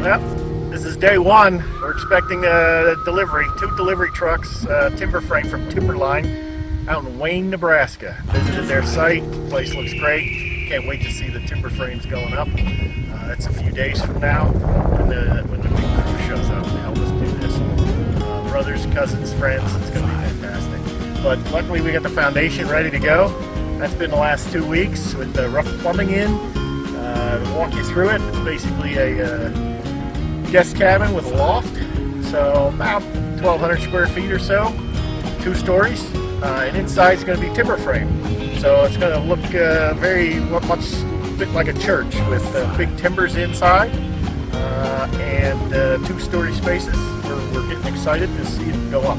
Yep, this is day one. We're expecting a delivery, 2 delivery trucks, timber frame from Timberlyne out in Wayne, Nebraska. Visited their site, the place looks great. Can't wait to see the timber frames going up. That's a few days from now when the big crew shows up to help us do this. Brothers, cousins, friends, it's going to be fantastic. But luckily we got the foundation ready to go. That's been the last 2 weeks with the rough plumbing in. To walk you through it, it's basically a guest cabin with a loft, so about 1,200 square feet or so, 2 stories, and inside is going to be timber frame. So it's going to look very much bit like a church with big timbers inside and 2-story spaces. We're getting excited to see it go up.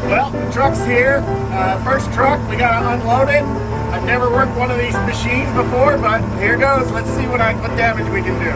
Well, the truck's here. First truck, we gotta unload it. I've never worked one of these machines before, but here goes. Let's see what damage we can do.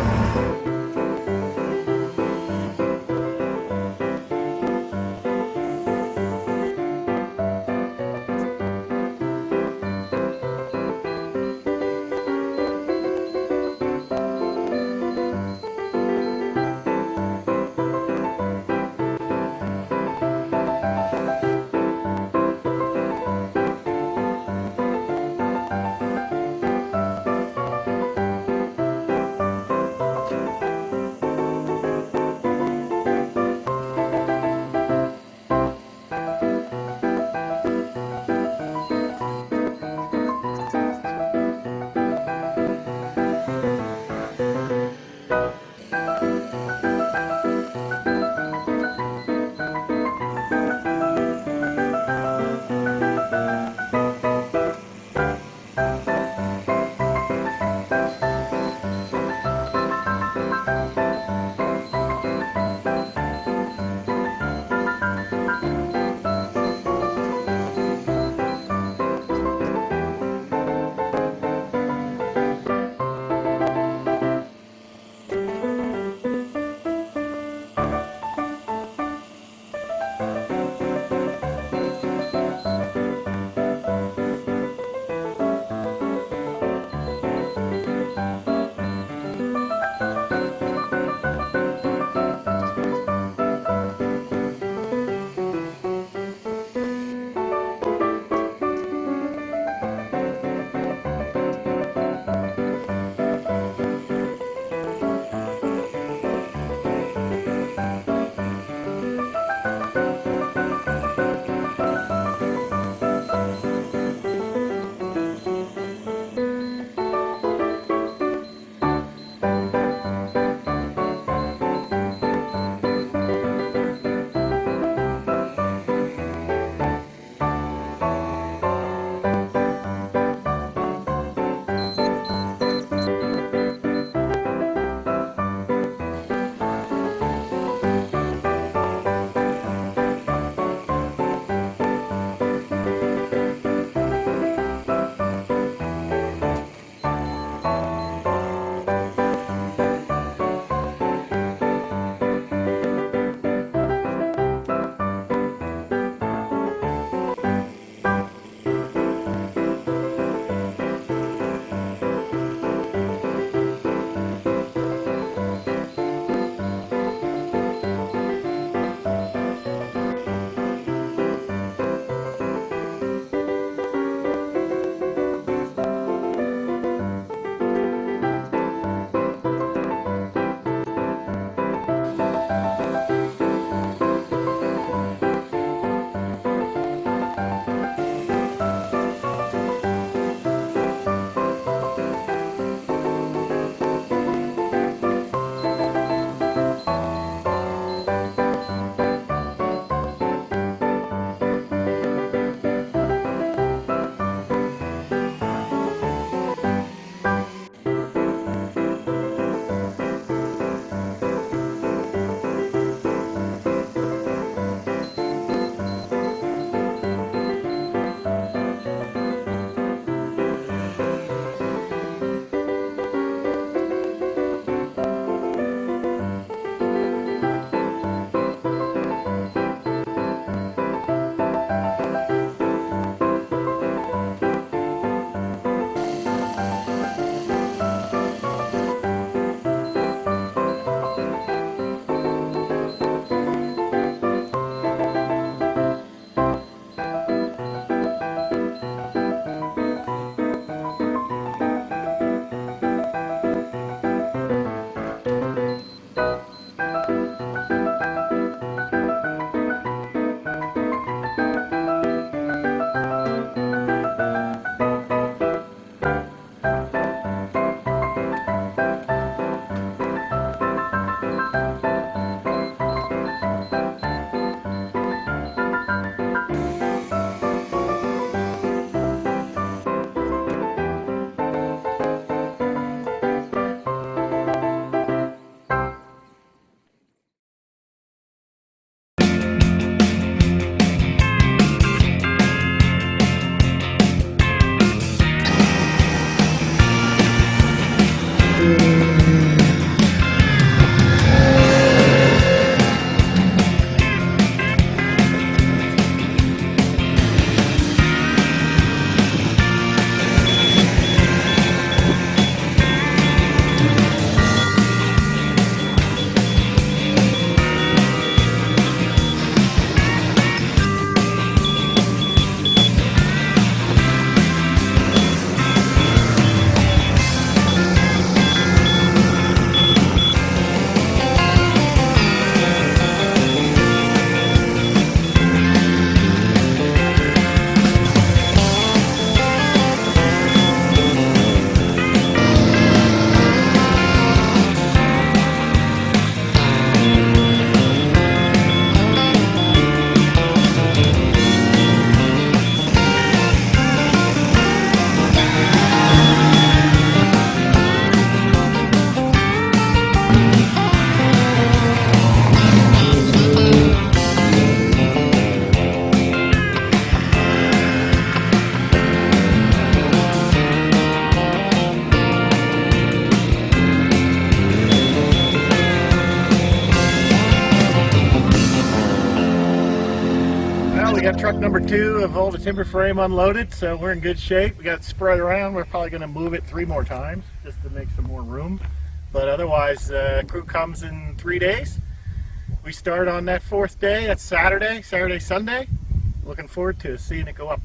got truck number 2 of all the timber frame unloaded, so we're in good shape. We got it spread around. We're probably going to move it 3 more times just to make some more room. But otherwise, crew comes in 3 days. We start on that 4th day. That's Saturday, Sunday. Looking forward to seeing it go up.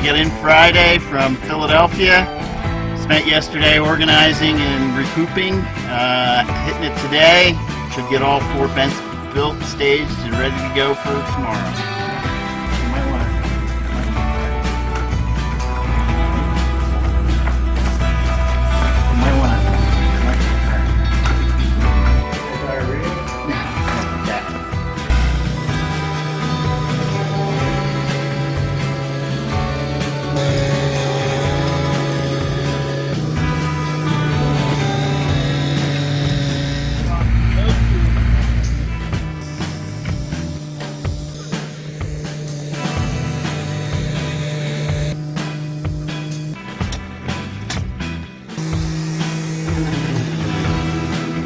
Got in Friday from Philadelphia. Spent yesterday organizing and recouping. Hitting it today. Should get all 4 vents built, staged, and ready to go for tomorrow.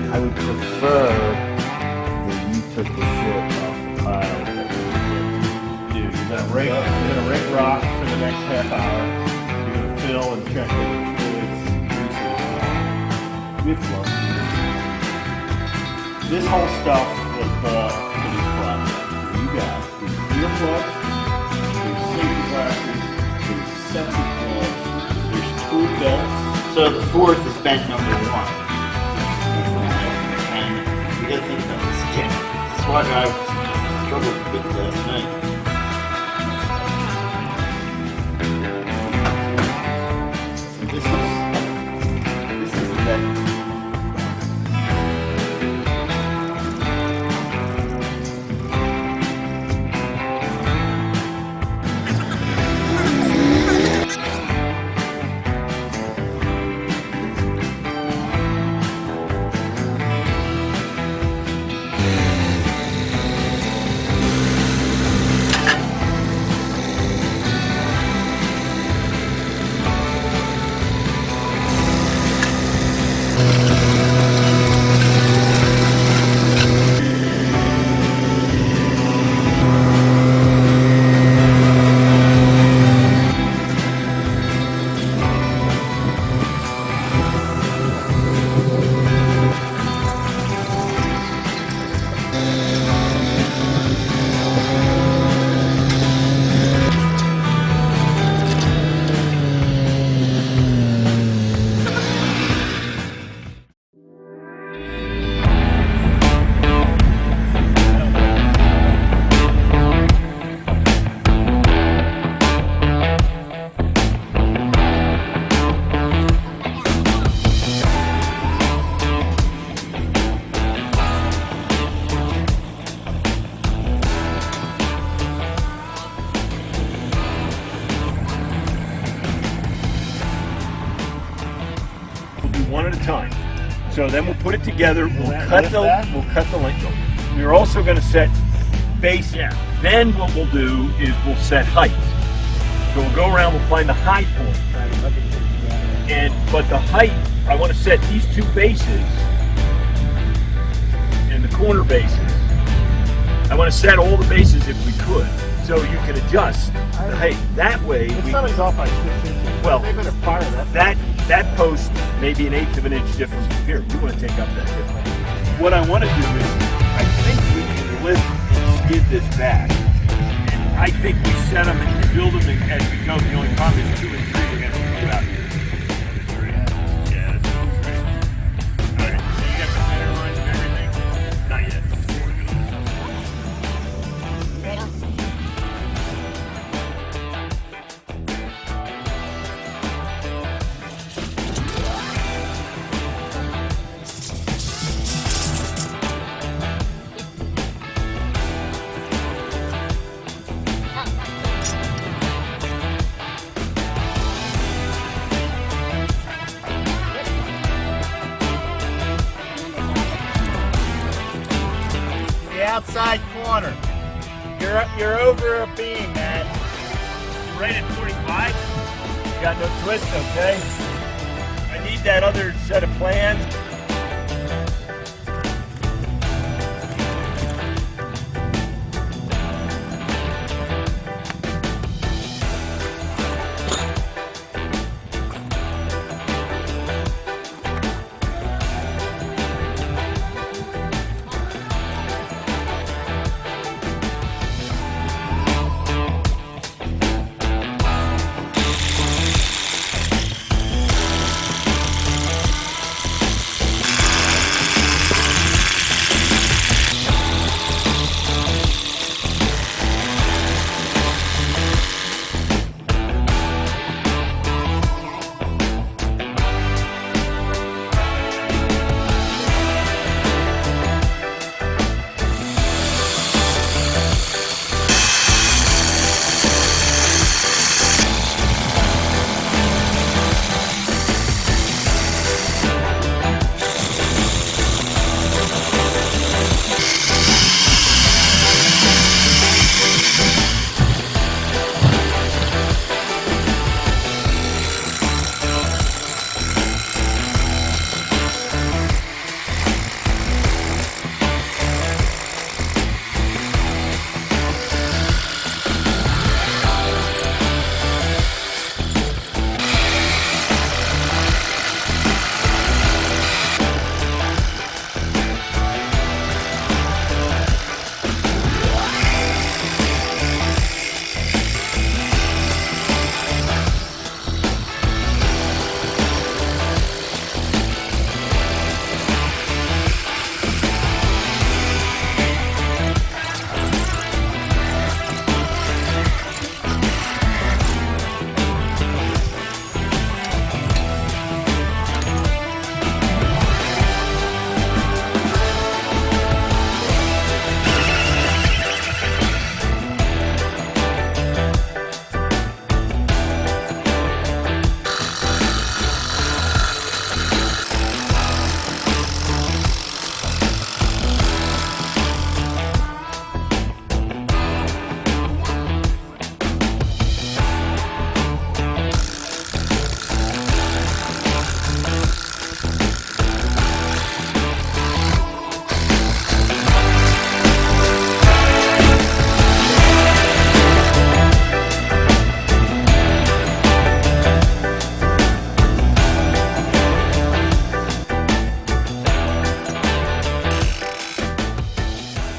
I would prefer that you took the shit off the pile that we Dude, you're gonna rake rock for the next half hour. You're gonna fill and check it with fluids, greases, with gloves. This whole stuff was bought for this project. For you guys, there's clear plugs, there's safety glasses, there's sets of gloves, there's tool belts. So the 4th is vent number 1. You gotta think about this again. That's why I struggled with it last night. This is that. One at a time. So then we'll put it together. We'll cut the length. We're also going to set base. Then what we'll do is we'll set height. So we'll go around. We'll find the high point. But the height, I want to set these 2 bases and the corner bases. I want to set all the bases if we could, so you can adjust the height. That way, If somebody's off by 6 inches, well, they better fire that. That post may be 1/8 of an inch difference from here. You want to take up that difference. What I want to do is, I think we can lift and skid this back. And I think we set them and build them as we go. The only problem is 2 and 3 we're going to figure out here. Yeah, that's great. All right, so you got the center lines and everything? Not yet. outside corner. You're over a beam, man. Right at 45. You got no twist, okay? I need that other set of plans.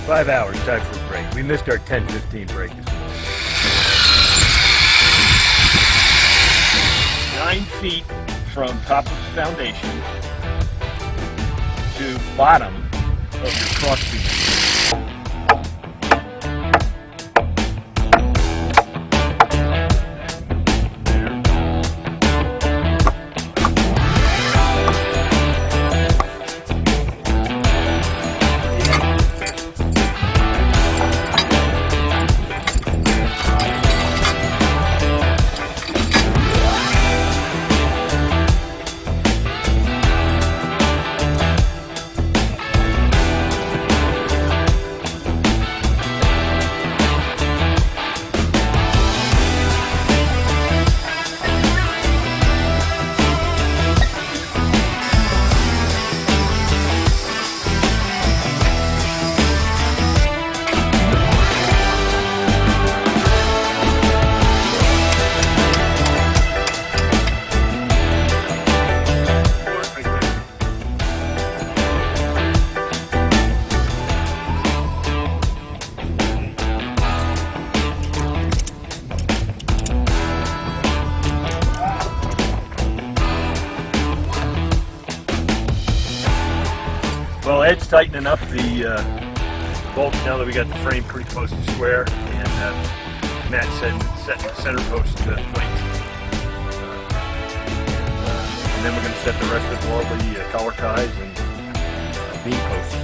Five hours, time for a break. We missed our 10:15 break this morning. 9 feet from top of the foundation to bottom of your cross beam. Well, Ed's tightening up the bolts now that we got the frame pretty close to square, and Matt's setting the center post plate. And then we're going to set the rest of all the collar ties and beam posts.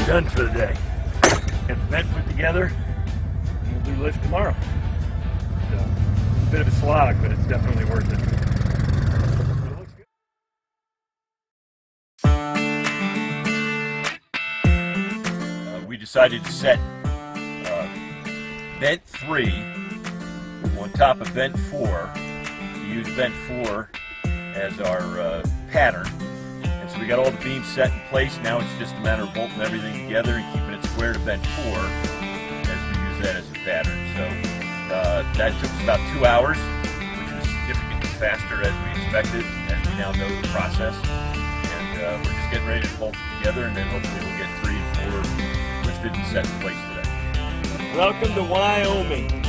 we're done for the day. Get the vent put together, and we'll lift tomorrow. So, a bit of a slog, but it's definitely worth it. It looks good. We decided to set vent 3 on top of vent 4. To use vent 4 as our pattern. And so we got all the beams set in place. Now it's just a matter of bolting everything together and keeping it square to vent 4 as we use that as a pattern. So that took us about 2 hours, which was significantly faster as we expected, as we now know the process. And we're just getting ready to bolt it together, and then hopefully we'll get 3 and 4 lifted and set in place today. Welcome to Wyoming.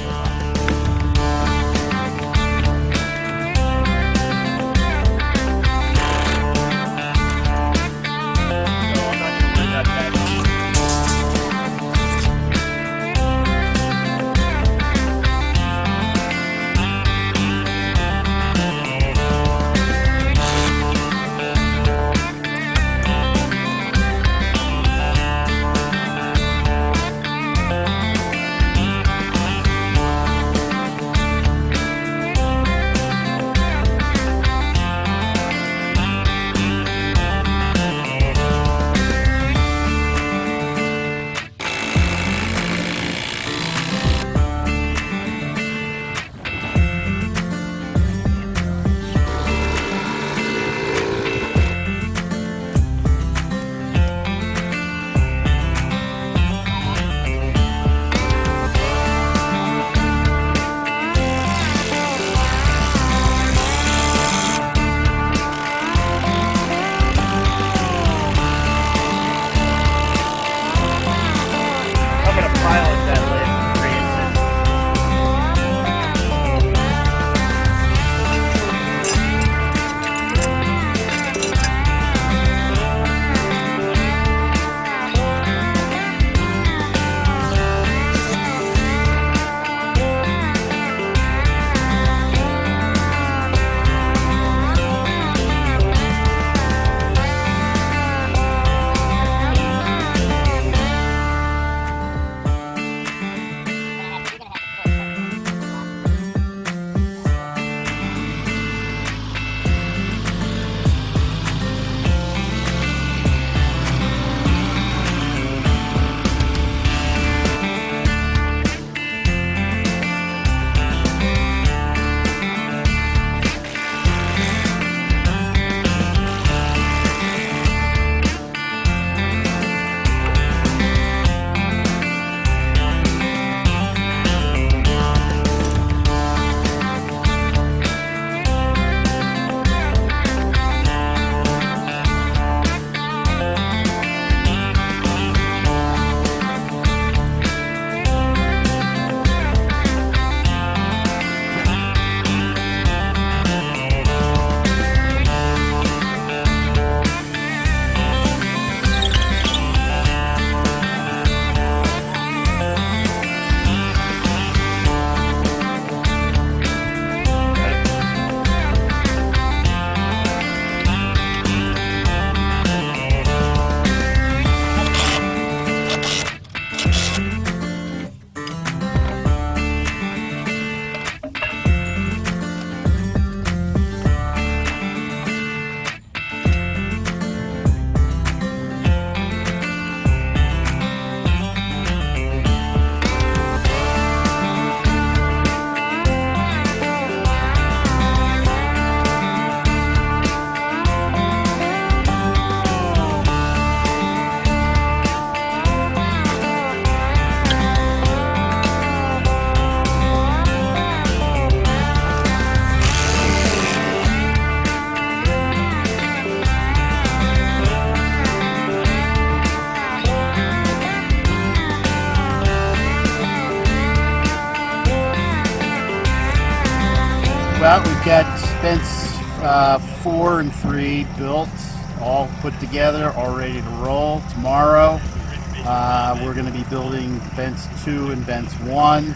Well, we've got vents 4 and 3 built, all put together, all ready to roll. Tomorrow, we're going to be building vents 2 and vents 1.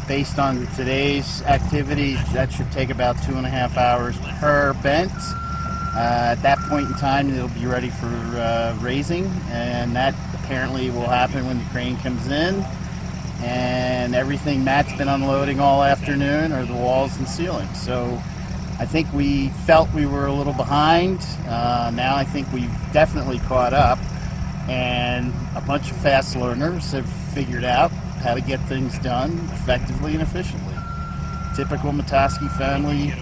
Based on today's activity, that should take about 2.5 hours per vent. At that point in time, they'll be ready for raising, and that apparently will happen when the crane comes in. And everything Matt's been unloading all afternoon are the walls and ceilings. So I think we felt we were a little behind. Now I think we've definitely caught up, and a bunch of fast learners have figured out how to get things done effectively and efficiently. Typical Matoski family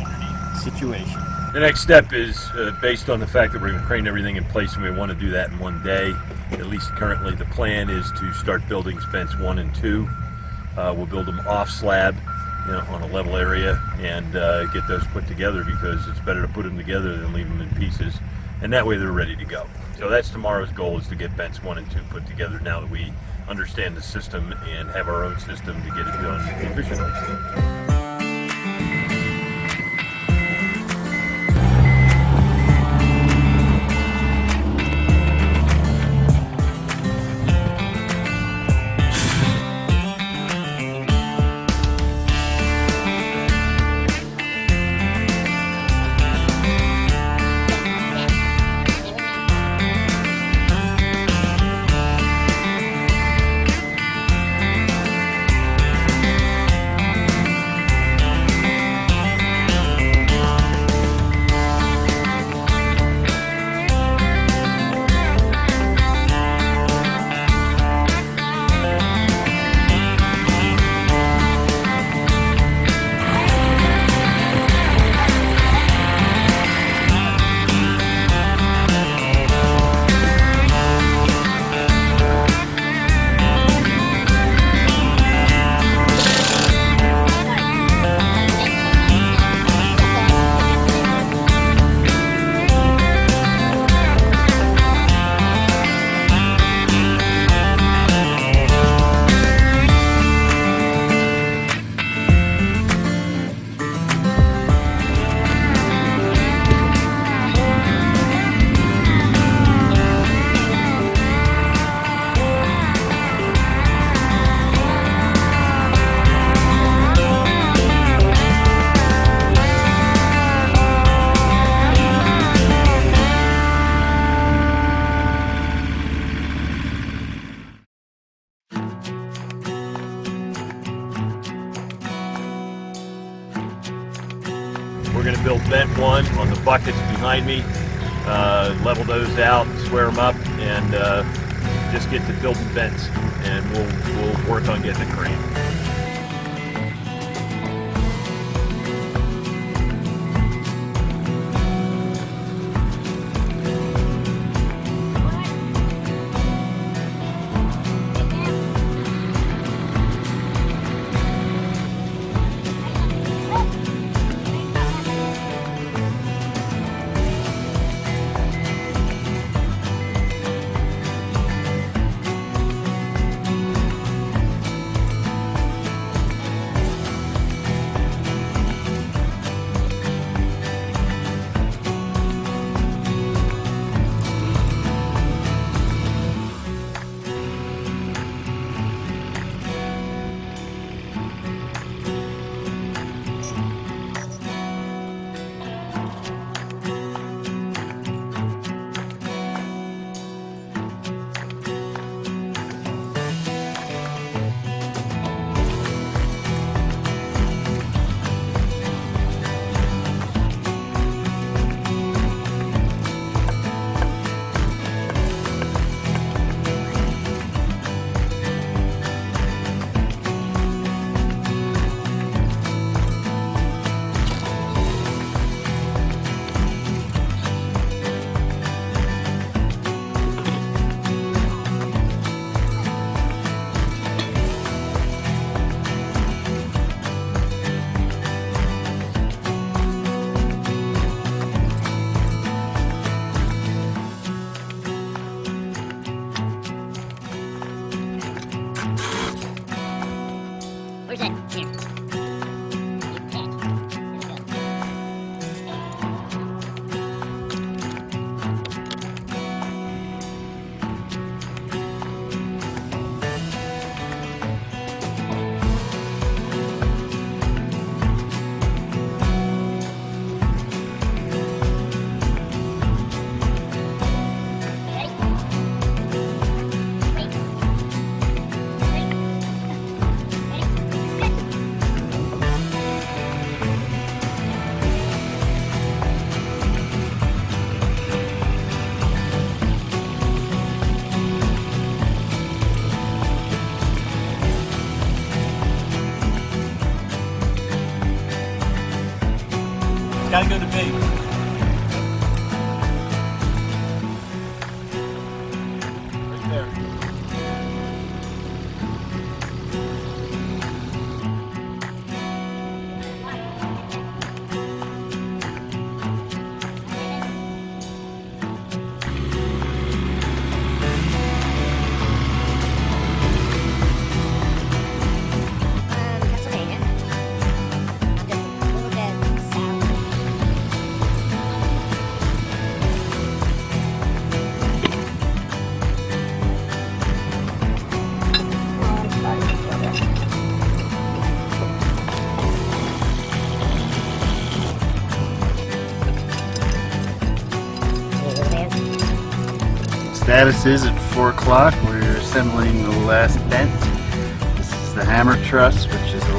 situation. The next step is based on the fact that we're going to crane everything in place, and we want to do that in one day. At least currently the plan is to start building Spence 1 and 2. We'll build them off slab, on a level area, and get those put together, because it's better to put them together than leave them in pieces, and that way they're ready to go. So that's tomorrow's goal, is to get Spence 1 and 2 put together now that we understand the system and have our own system to get it done efficiently. We're going to build vent 1 on the buckets behind me, level those out, square them up, and just get to building vents, and we'll work on getting the crane. gotta go to B. Right there. Pennsylvania. I'm just a little bit south. Oh, I'm starting to feel it. There it is. Status is at 4 o'clock. We're assembling the last bent. This is the hammer truss, which is a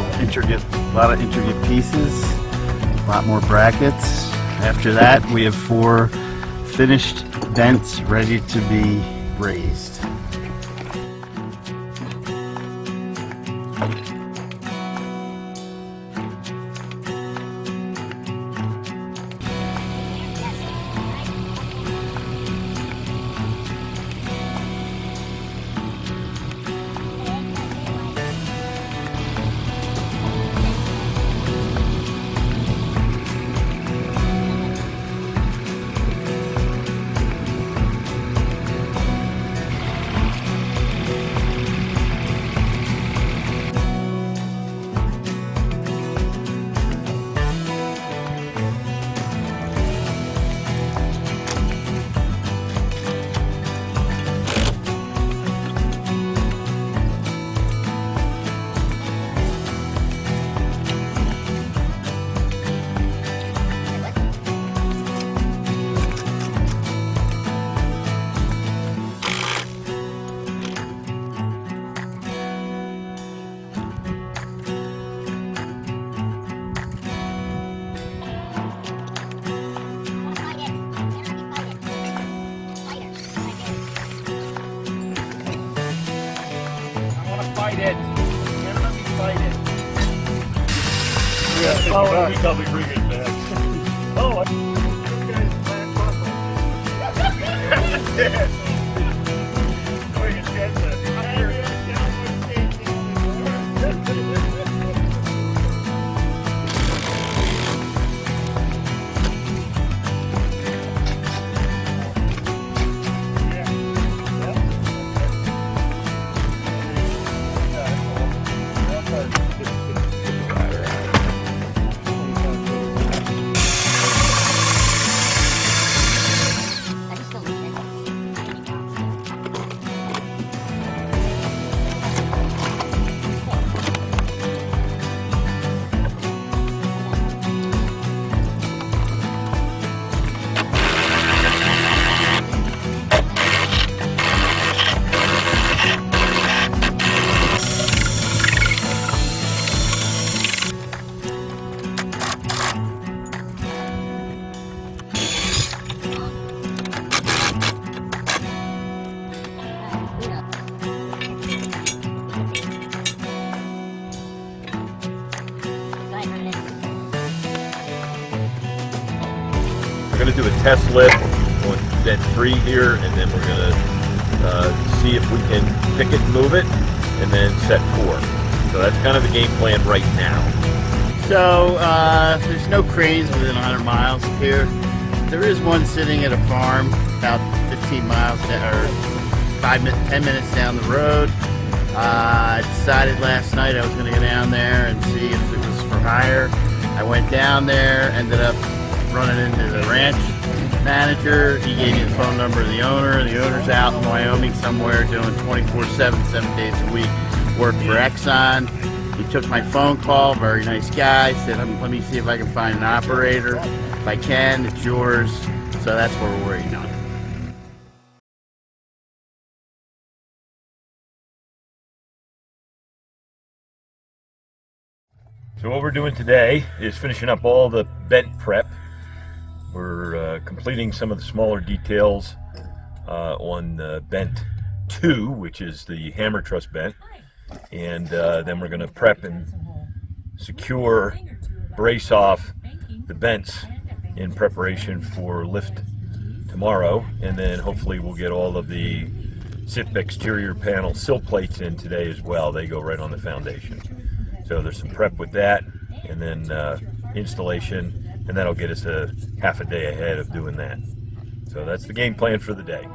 lot of intricate pieces, a lot more brackets. After that, we have 4 finished bents ready to be raised. Fight it. Can't let me fight it. Yeah, Oh, we probably bring it back. Oh, I just don't like we're going to do a test lift on vent 3 here, and then we're going to see if we can pick it and move it, and then set 4. So that's kind of the game plan right now. So there's no cranes within 100 miles of here. There is one sitting at a farm about 15 miles or 10 minutes down the road. I decided last night I was going to go down there and see if it was for hire. I went down there, ended up running into the ranch manager. He gave me the phone number of the owner. The owner's out in Wyoming somewhere doing 24/7, 7 days a week work for Exxon. He took my phone call, very nice guy, said, let me see if I can find an operator. If I can, it's yours. So that's what we're waiting on. So what we're doing today is finishing up all the bent prep. We're completing some of the smaller details on bent 2, which is the hammer truss bent. And then we're going to prep and secure, brace off the bents in preparation for lift tomorrow, and then hopefully we'll get all of the SIP exterior panel sill plates in today as well. They go right on the foundation. So there's some prep with that, and then installation, and that'll get us a half a day ahead of doing that. So that's the game plan for the day.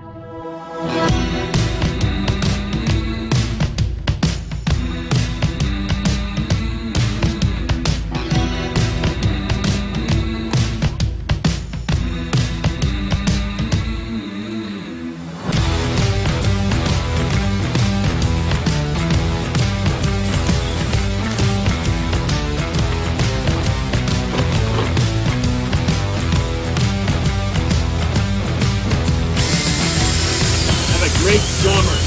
Great summer.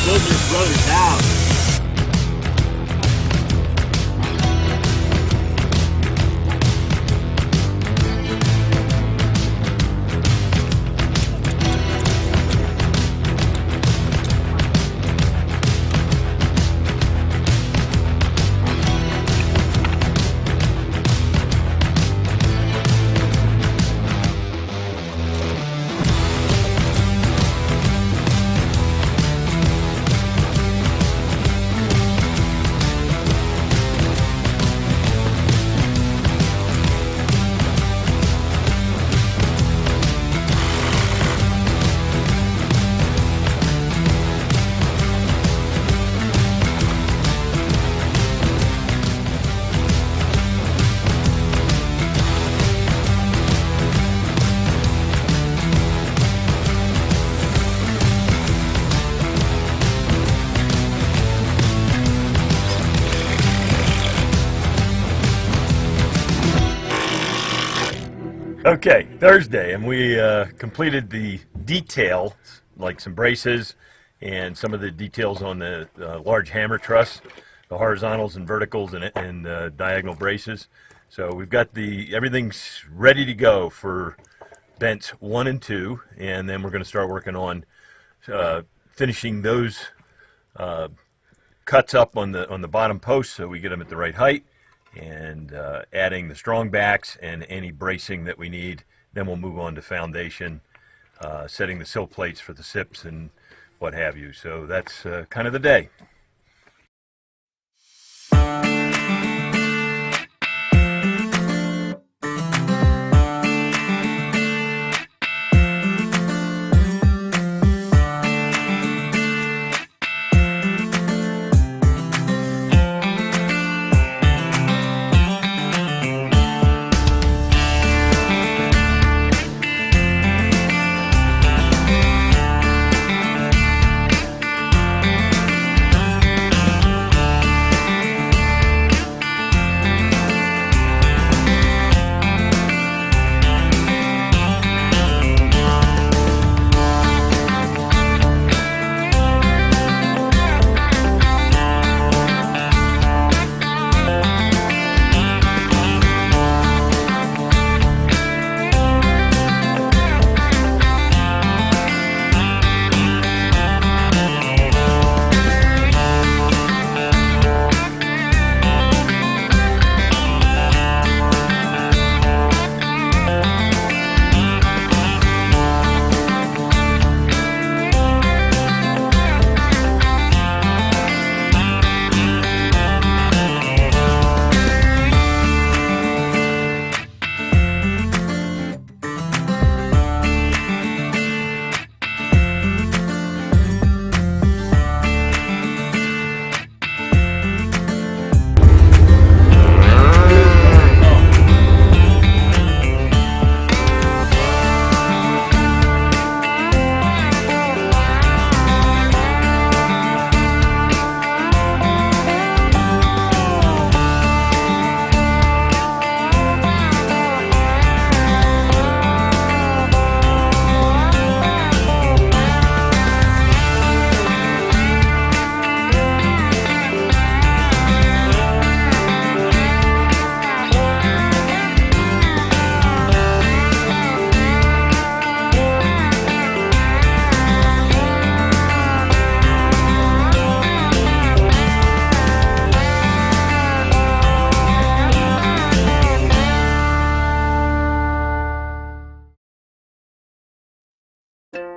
Build your brother's house. Okay, Thursday, and we completed the details, like some braces and some of the details on the large hammer truss, the horizontals and verticals and diagonal braces. So we've got everything's ready to go for bents 1 and 2, and then we're going to start working on finishing those cuts up on the bottom post so we get them at the right height, and adding the strong backs and any bracing that we need. Then we'll move on to foundation, setting the sill plates for the SIPs and what have you. So that's kind of the day.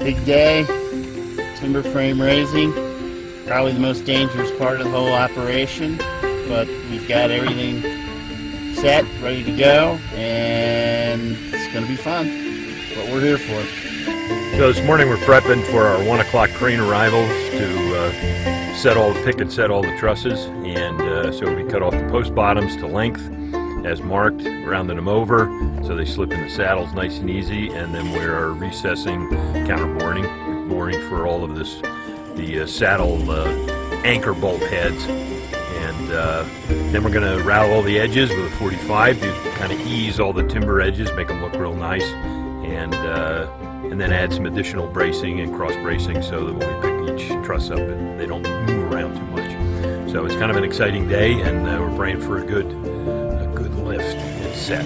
Big day, timber frame raising, probably the most dangerous part of the whole operation, but we've got everything set, ready to go, and it's going to be fun. That's what we're here for. So this morning we're prepping for our 1 o'clock crane arrivals to set all the trusses, and so we cut off the post bottoms to length as marked, rounding them over so they slip in the saddles nice and easy, and then we are recessing, counterboring, boring for all of this, the saddle anchor bolt heads, and then we're going to rattle all the edges with a 45 to kind of ease all the timber edges, make them look real nice, and then add some additional bracing and cross bracing so that when we pick each truss up, they don't move around too much. So it's kind of an exciting day, and we're praying for a good lift and set.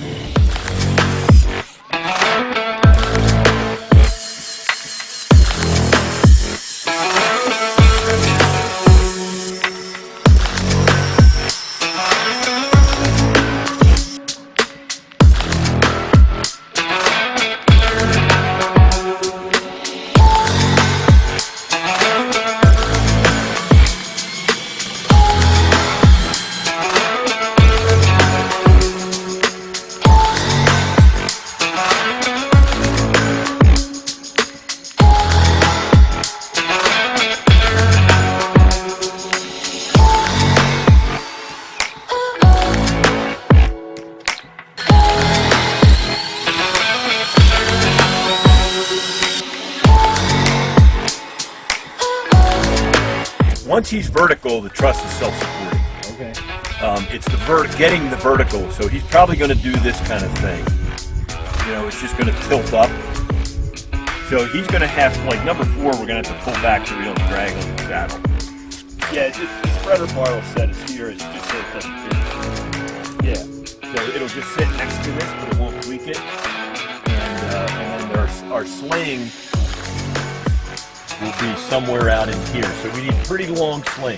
Once he's vertical, the truss is self-supporting. Okay. It's the getting the vertical, so he's probably going to do this kind of thing. You know, it's just going to tilt up. So he's going to have, like number 4, we're going to have to pull back so we don't drag on the saddle. Yeah, just the spreader bar will set us here, it's just so it doesn't fit. Yeah, so it'll just sit next to this, but it won't tweak it. And then our sling will be somewhere out in here. So we need pretty long sling.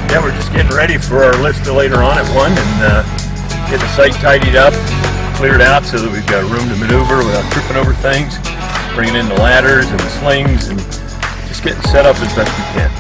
Yeah, we're just getting ready for our lift later on at 1 and get the site tidied up, cleared out so that we've got room to maneuver without tripping over things. Bringing in the ladders and the slings and just getting set up as best we can.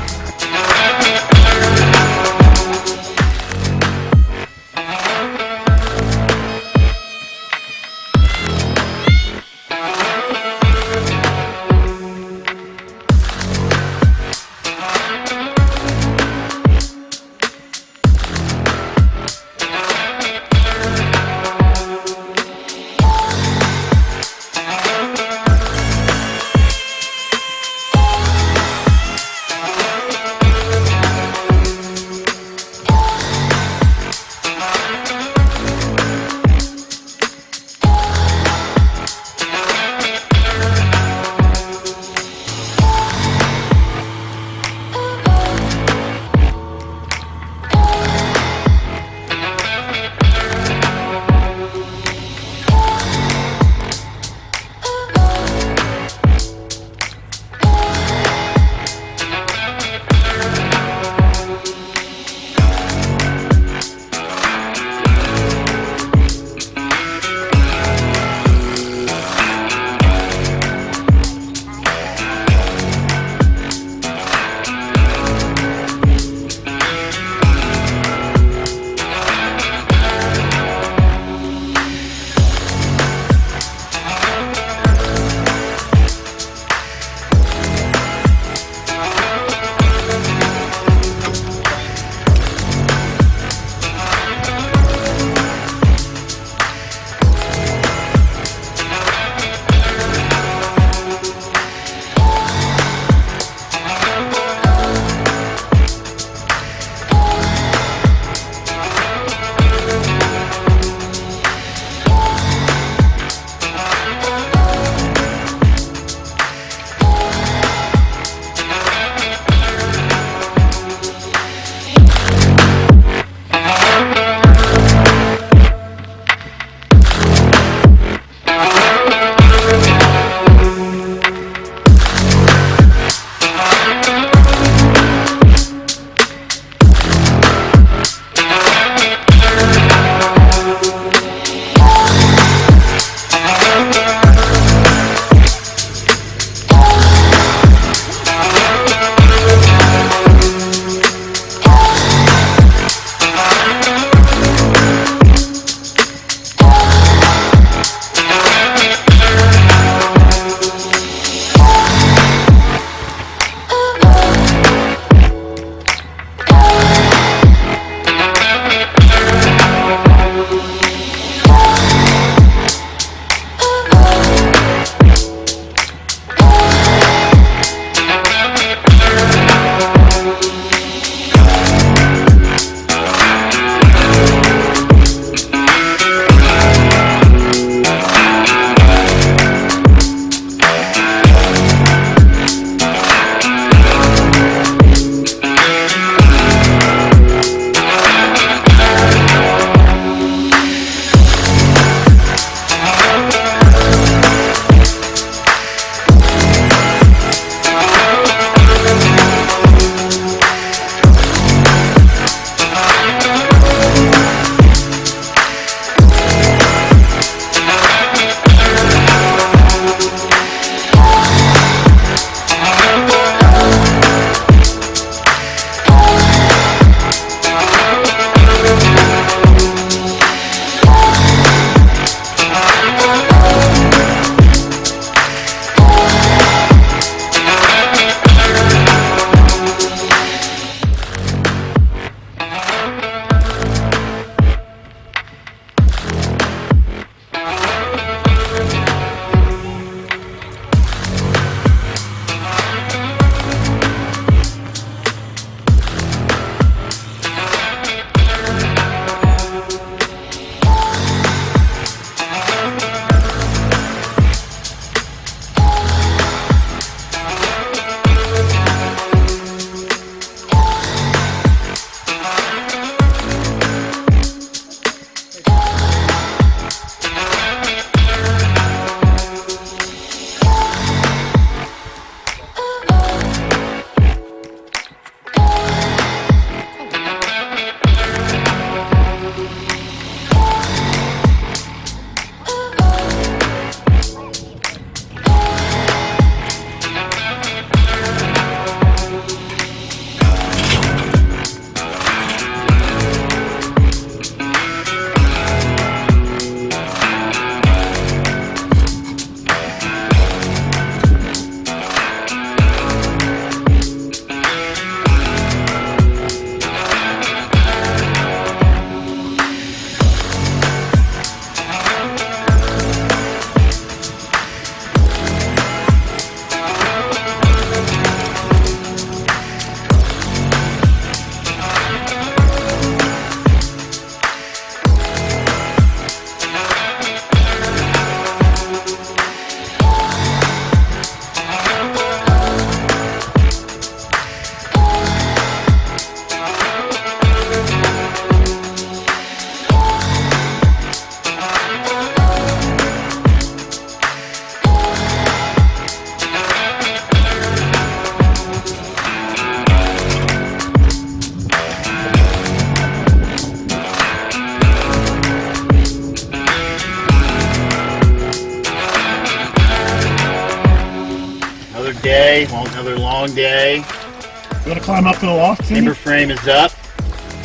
day, another long day. You want to climb up to the loft, Cindy? Timber frame is up,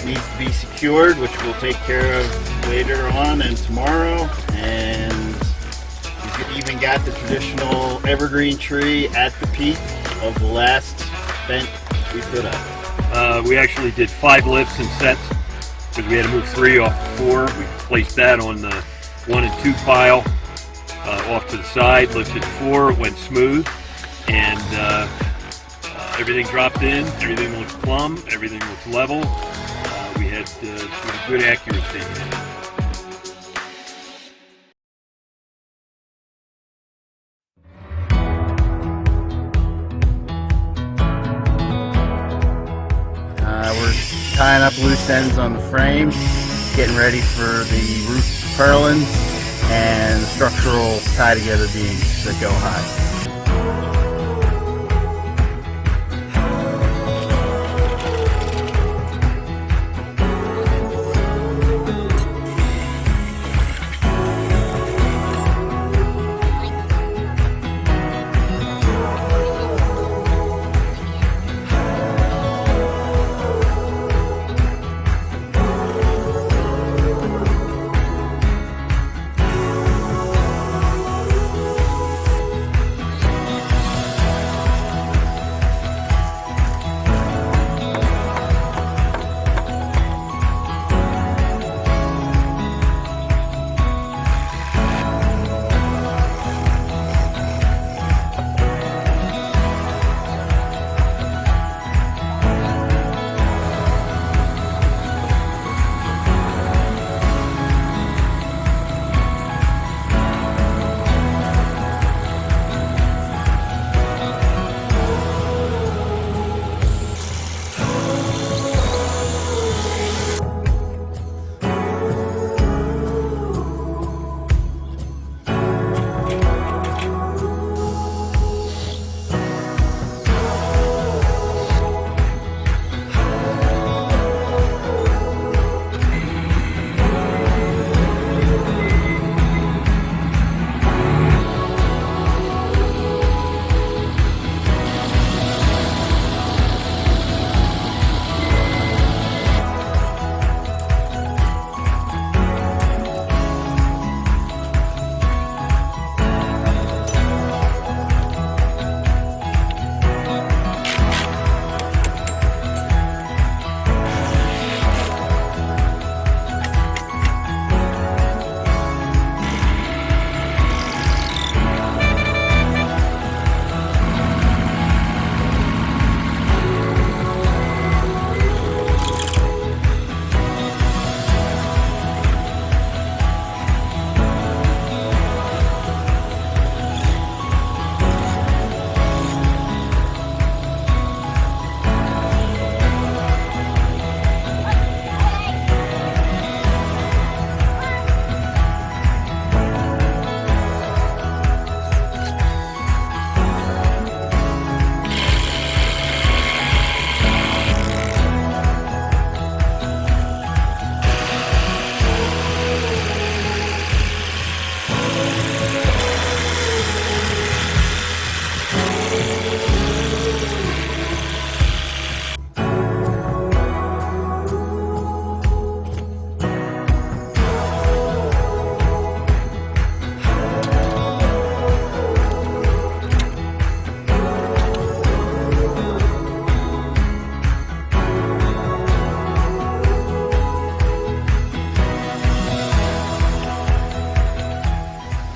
needs to be secured, which we'll take care of later on and tomorrow. And we've even got the traditional evergreen tree at the peak of the last vent we put up. We actually did 5 lifts and sets because we had to move 3 off the 4. We placed that on the 1 and 2 pile off to the side, lifted 4, went smooth, and everything dropped in, everything looked plumb, everything looked level. We had good accuracy. We're tying up loose ends on the frame, getting ready for the roof purlins and the structural tie together beams that go high.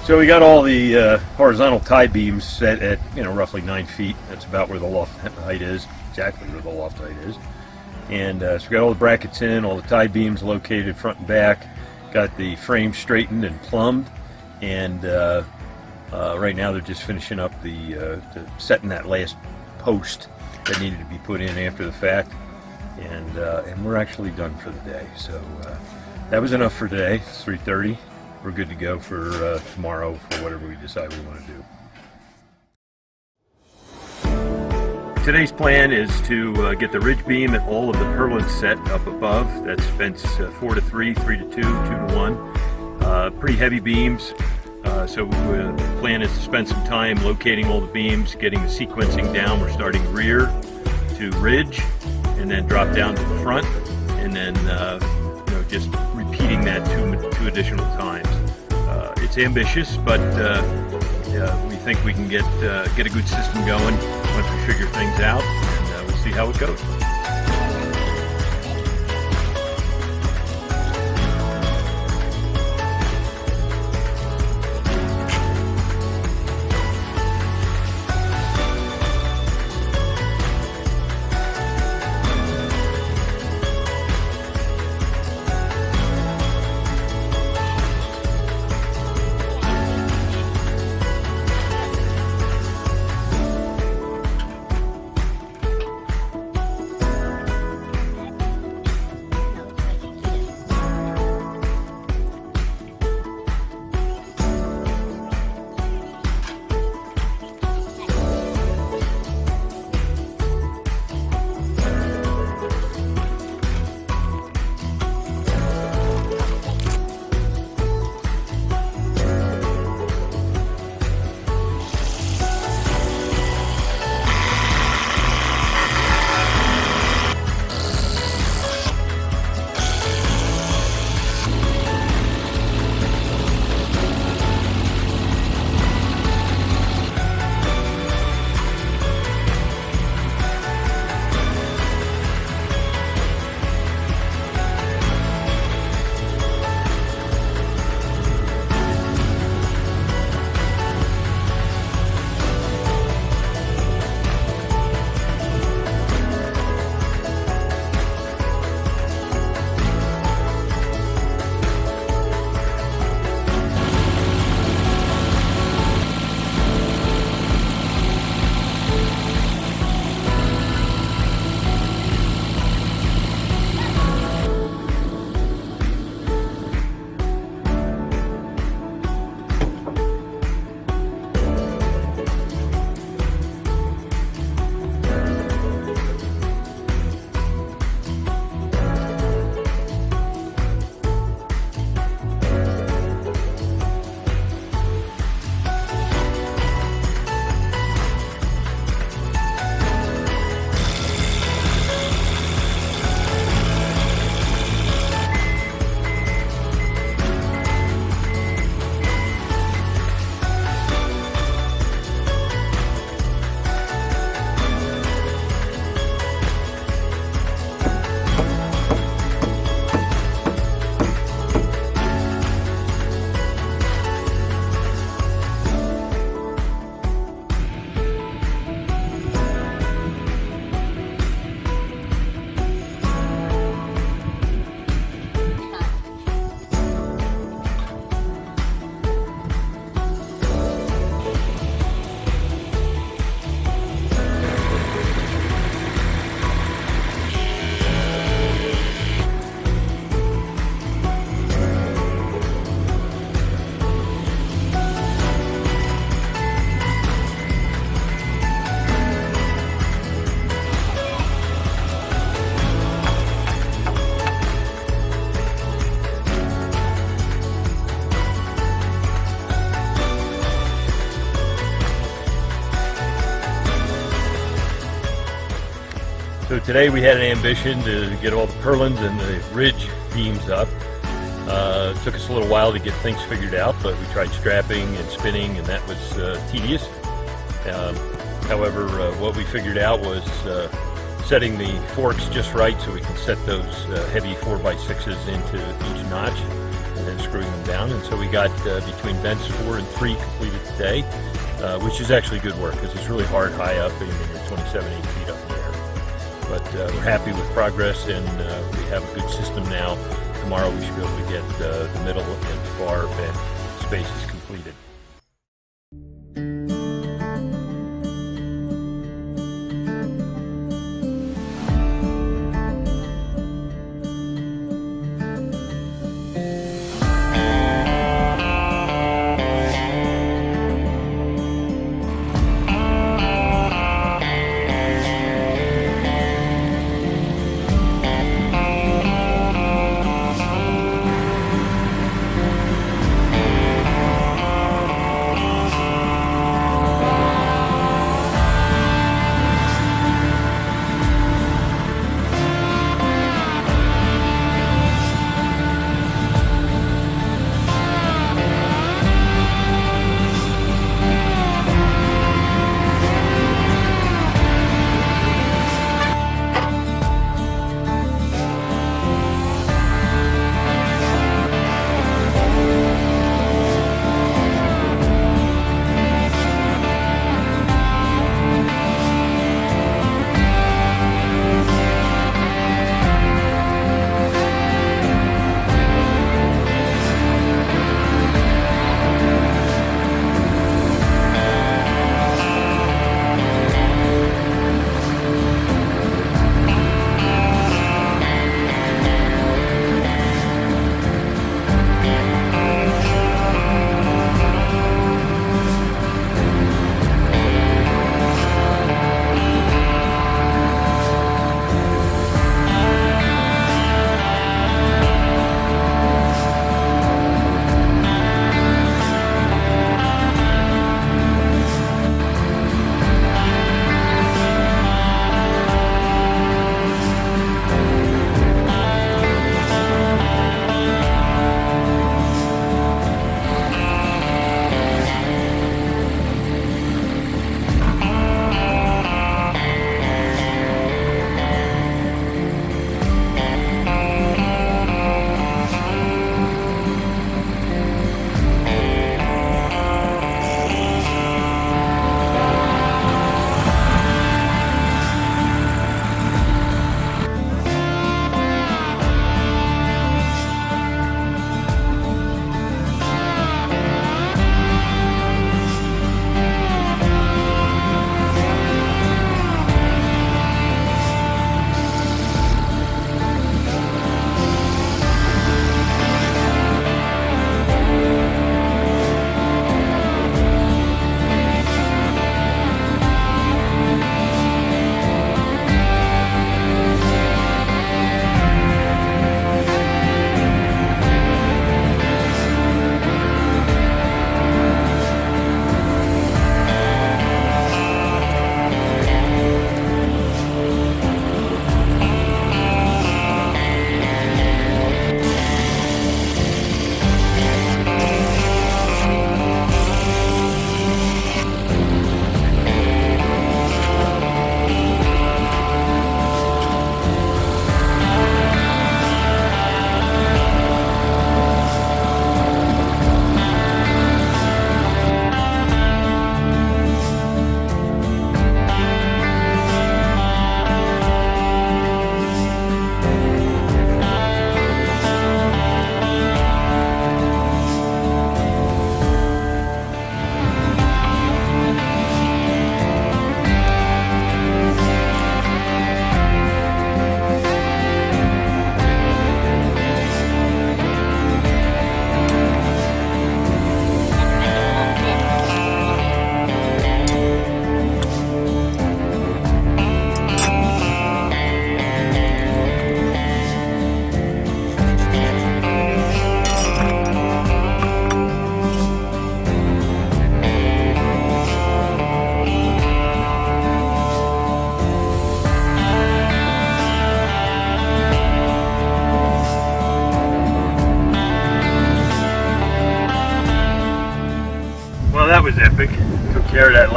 So we got all the horizontal tie beams set at roughly 9 feet. That's about where the loft height is, exactly where the loft height is. And so we got all the brackets in, all the tie beams located front and back. Got the frame straightened and plumbed, and right now they're just finishing up the setting that last post that needed to be put in after the fact. And we're actually done for the day. So that was enough for today. It's 3:30. We're good to go for tomorrow for whatever we decide we want to do. Today's plan is to get the ridge beam and all of the purlins set up above. That's fence 4 to 3, 3 to 2, 2 to 1. Pretty heavy beams. So the plan is to spend some time locating all the beams, getting the sequencing down. We're starting rear to ridge, and then drop down to the front, and then just repeating that two additional times. It's ambitious, but we think we can get a good system going once we figure things out, and we'll see how it goes. So today we had an ambition to get all the purlins and the ridge beams up. It took us a little while to get things figured out, but we tried strapping and spinning, and that was tedious. However, what we figured out was setting the forks just right so we can set those heavy 4x6s into each notch and then screwing them down. And so we got between vents 4 and 3 completed today, which is actually good work because it's really hard high up. I mean, you're 27, 8 feet up in the air. But we're happy with progress, and we have a good system now. Tomorrow we should be able to get the middle and far vent spaces completed.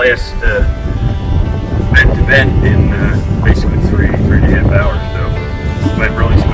last vent to vent in basically three and a half hours. So went really